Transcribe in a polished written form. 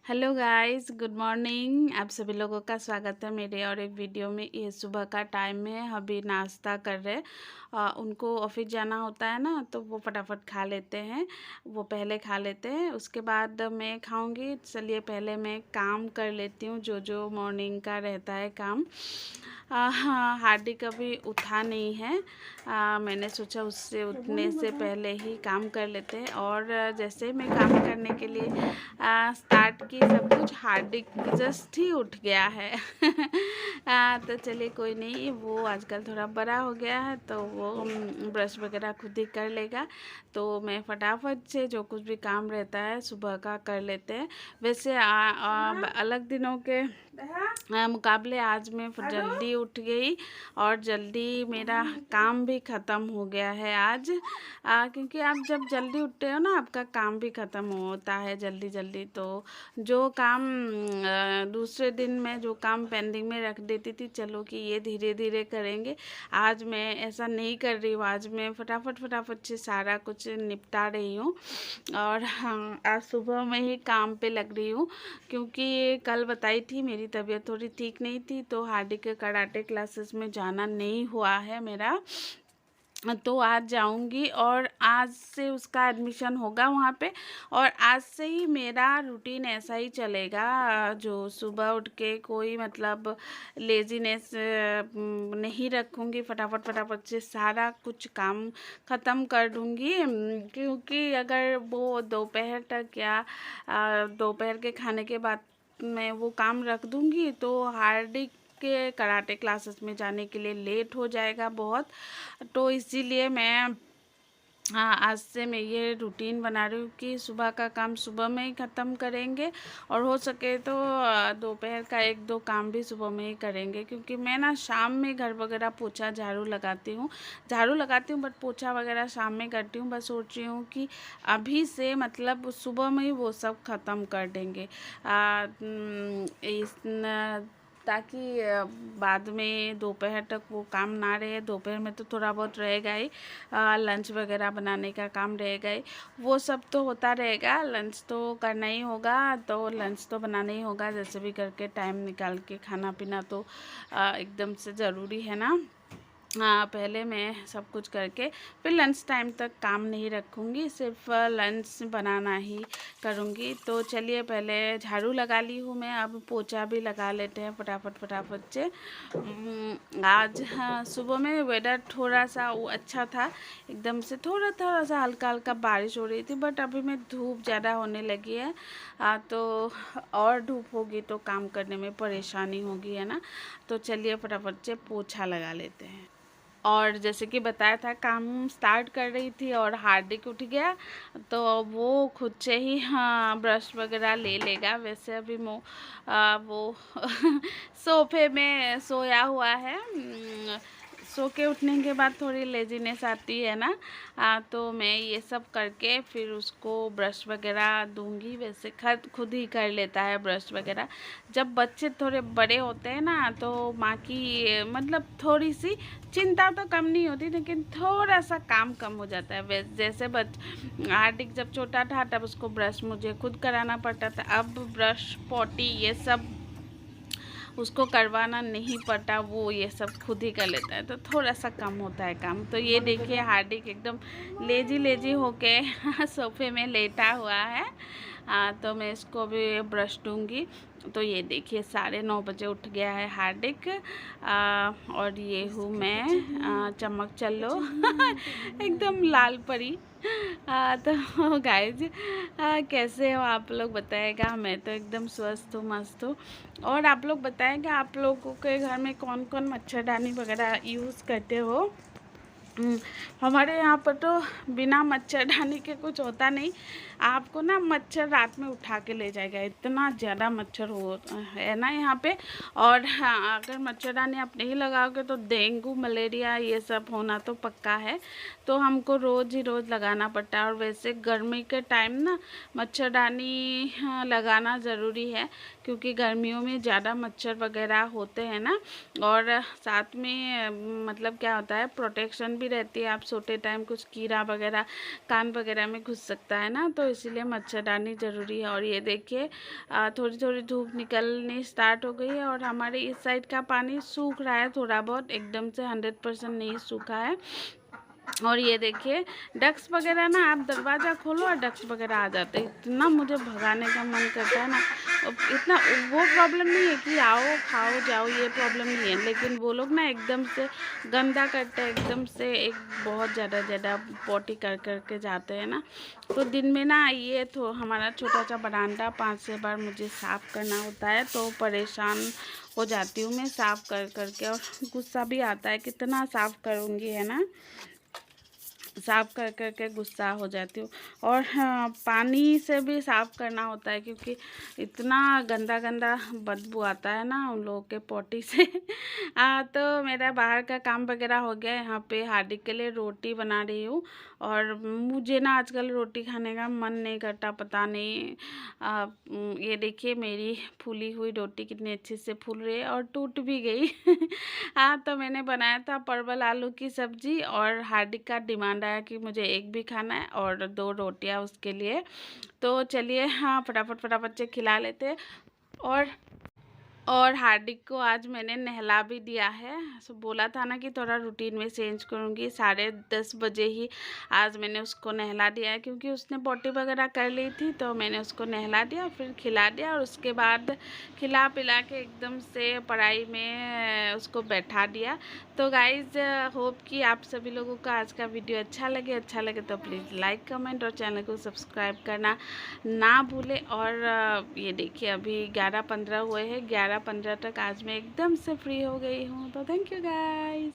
Hello guys, good morning. आप सभी लोगों का स्वागत है मेरे और एक वीडियो में। ये सुबह का टाइम है, अभी नाश्ता कर रहे। उनको ऑफिस जाना होता है ना, तो वो फटाफट खा लेते हैं। वो पहले खा लेते हैं, उसके बाद मैं खाऊंगी। चलिए पहले मैं काम कर लेती हूँ, जो जो मॉर्निंग का रहता है काम। हाँ, हार्दिक अभी उठा नहीं है। मैंने सोचा उससे उठने से पहले ही काम कर लेते हैं। और जैसे ही मैं काम करने के लिए स्टार्ट की, सब कुछ हार्दिक जस्ट ही उठ गया है। तो चलिए कोई नहीं, वो आजकल थोड़ा बड़ा हो गया है तो वो ब्रश वगैरह खुद ही कर लेगा। तो मैं फटाफट से जो कुछ भी काम रहता है सुबह का कर लेते हैं। वैसे अलग दिनों के मुकाबले आज मैं जल्दी उठ गई और जल्दी मेरा काम भी ख़त्म हो गया है आज। क्योंकि आप जब जल्दी उठते हो ना, आपका काम भी ख़त्म होता है जल्दी जल्दी। तो जो काम दूसरे दिन में जो काम पेंडिंग में रख देती थी, चलो कि ये धीरे धीरे करेंगे, आज मैं ऐसा नहीं कर रही हूँ। आज मैं फटाफट फटाफट से सारा कुछ निपटा रही हूँ। और हाँ, आज सुबह में ही काम पे लग रही हूँ, क्योंकि कल बताई थी मेरी तबीयत थोड़ी ठीक नहीं थी, तो हार्दिक के कराटे क्लासेस में जाना नहीं हुआ है मेरा। तो आज जाऊंगी और आज से उसका एडमिशन होगा वहाँ पे। और आज से ही मेरा रूटीन ऐसा ही चलेगा, जो सुबह उठ के कोई मतलब लेजीनेस नहीं रखूँगी। फटाफट फटाफट से सारा कुछ काम ख़त्म कर दूँगी। क्योंकि अगर वो दोपहर तक या दोपहर के खाने के बाद मैं वो काम रख दूँगी, तो हार्दिक के कराटे क्लासेस में जाने के लिए लेट हो जाएगा बहुत। तो इसीलिए मैं हाँ, आज से मैं ये रूटीन बना रही हूँ कि सुबह का काम सुबह में ही ख़त्म करेंगे, और हो सके तो दोपहर का एक दो काम भी सुबह में ही करेंगे। क्योंकि मैं ना शाम में घर वगैरह पोछा झाड़ू लगाती हूँ, बट पोछा वगैरह शाम में करती हूँ। बस सोच रही हूँ कि अभी से मतलब सुबह में ही वो सब ख़त्म कर देंगे, ताकि बाद में दोपहर तक वो काम ना रहे। दोपहर में तो थोड़ा बहुत रहेगा ही, लंच वगैरह बनाने का काम रहेगा ही, वो सब तो होता रहेगा। लंच तो करना ही होगा, तो लंच तो बनाना ही होगा जैसे भी करके, टाइम निकाल के। खाना पीना तो एकदम से ज़रूरी है ना। हाँ, पहले मैं सब कुछ करके फिर लंच टाइम तक काम नहीं रखूँगी, सिर्फ लंच बनाना ही करूँगी। तो चलिए पहले झाड़ू लगा ली हूँ मैं, अब पोछा भी लगा लेते हैं फटाफट फटाफट से। आज हाँ, सुबह में वेदर थोड़ा सा वो अच्छा था, एकदम से थोड़ा थोड़ा सा हल्का हल्का बारिश हो रही थी। बट अभी में धूप ज़्यादा होने लगी है। तो और धूप होगी तो काम करने में परेशानी होगी, है ना। तो चलिए फटाफट से पोछा लगा लेते हैं। और जैसे कि बताया था, काम स्टार्ट कर रही थी और हार्दिक उठ गया, तो वो खुद से ही हाँ ब्रश वगैरह ले लेगा। वैसे अभी वो सोफे में सोया हुआ है। सो के उठने के बाद थोड़ी लेजीनेस आती है ना। तो मैं ये सब करके फिर उसको ब्रश वगैरह दूंगी। वैसे खुद ही कर लेता है ब्रश वगैरह। जब बच्चे थोड़े बड़े होते हैं ना, तो माँ की मतलब थोड़ी सी चिंता तो कम नहीं होती, लेकिन थोड़ा सा काम कम हो जाता है। जैसे हार्दिक जब छोटा था तब उसको ब्रश मुझे खुद कराना पड़ता था, अब ब्रश पॉटी ये सब उसको करवाना नहीं पड़ता, वो ये सब खुद ही कर लेता है, तो थोड़ा सा कम होता है काम। तो ये देखिए हार्दिक एकदम लेजी लेजी होके सोफे में लेटा हुआ है। तो मैं इसको भी ब्रश दूंगी। तो ये देखिए 9:30 उठ गया है हार्दिक। और ये हूँ मैं, चमक चलो एकदम लाल परी। तो गाइज, कैसे हो आप लोग बताएगा। मैं तो एकदम स्वस्थ हूँ, मस्त हूँ। और आप लोग बताएंगे, आप लोगों के घर में कौन कौन मच्छरदानी वगैरह यूज़ करते हो। हमारे यहाँ पर तो बिना मच्छरदानी के कुछ होता नहीं। आपको ना मच्छर रात में उठा के ले जाएगा, इतना ज़्यादा मच्छर हो है ना यहाँ पे। और हाँ, अगर मच्छरदानी आप नहीं लगाओगे तो डेंगू मलेरिया ये सब होना तो पक्का है। तो हमको रोज़ ही रोज़ लगाना पड़ता है। और वैसे गर्मी के टाइम ना मच्छरदानी लगाना ज़रूरी है, क्योंकि गर्मियों में ज़्यादा मच्छर वगैरह होते हैं ना। और साथ में मतलब क्या होता है, प्रोटेक्शन भी रहती है। आप सोते टाइम कुछ कीड़ा वगैरह कान वगैरह में घुस सकता है ना, तो तो इसीलिए मच्छरदानी ज़रूरी है। और ये देखिए थोड़ी थोड़ी धूप निकलनी स्टार्ट हो गई है और हमारे इस साइड का पानी सूख रहा है थोड़ा बहुत, एकदम से 100% नहीं सूखा है। और ये देखिए डक्स वगैरह ना, आप दरवाज़ा खोलो और डक्स वगैरह आ जाते हैं, इतना मुझे भगाने का मन करता है ना। इतना वो प्रॉब्लम नहीं है कि आओ खाओ जाओ, ये प्रॉब्लम नहीं है, लेकिन वो लोग ना एकदम से गंदा करते हैं, एकदम से एक बहुत ज़्यादा पॉटी कर कर के जाते हैं ना। तो दिन में ना ये तो हमारा छोटा सा बरामदा 5-6 बार मुझे साफ़ करना होता है, तो परेशान हो जाती हूँ मैं साफ़ कर कर के। और गुस्सा भी आता है, कितना साफ़ करूँगी, है ना, साफ़ कर कर के गुस्सा हो जाती हूँ। और हाँ, पानी से भी साफ़ करना होता है क्योंकि इतना गंदा गंदा बदबू आता है ना उन लोगों के पोटी से। तो मेरा बाहर का काम वगैरह हो गया। यहाँ पे हार्दिक के लिए रोटी बना रही हूँ और मुझे ना आजकल रोटी खाने का मन नहीं करता, पता नहीं। ये देखिए मेरी फूली हुई रोटी कितनी अच्छे से फूल रही है और टूट भी गई। तो मैंने बनाया था परवल आलू की सब्ज़ी और हार्दिक का डिमांड आया कि मुझे एक भी खाना है और 2 रोटियां उसके लिए। तो चलिए हाँ फटाफट फटाफट से खिला लेते हैं। और हार्दिक को आज मैंने नहला भी दिया है। सो बोला था ना कि थोड़ा रूटीन में चेंज करूँगी, 10:30 बजे ही आज मैंने उसको नहला दिया है क्योंकि उसने पॉटी वगैरह कर ली थी। तो मैंने उसको नहला दिया, फिर खिला दिया और उसके बाद खिला पिला के एकदम से पढ़ाई में उसको बैठा दिया। तो गाइज़ होप कि आप सभी लोगों को आज का वीडियो अच्छा लगे तो प्लीज़ लाइक कमेंट और चैनल को सब्सक्राइब करना ना भूलें। और ये देखिए अभी 11:15 हुए हैं, 11:15 तक आज मैं एकदम से फ्री हो गई हूँ। तो थैंक यू गाइस।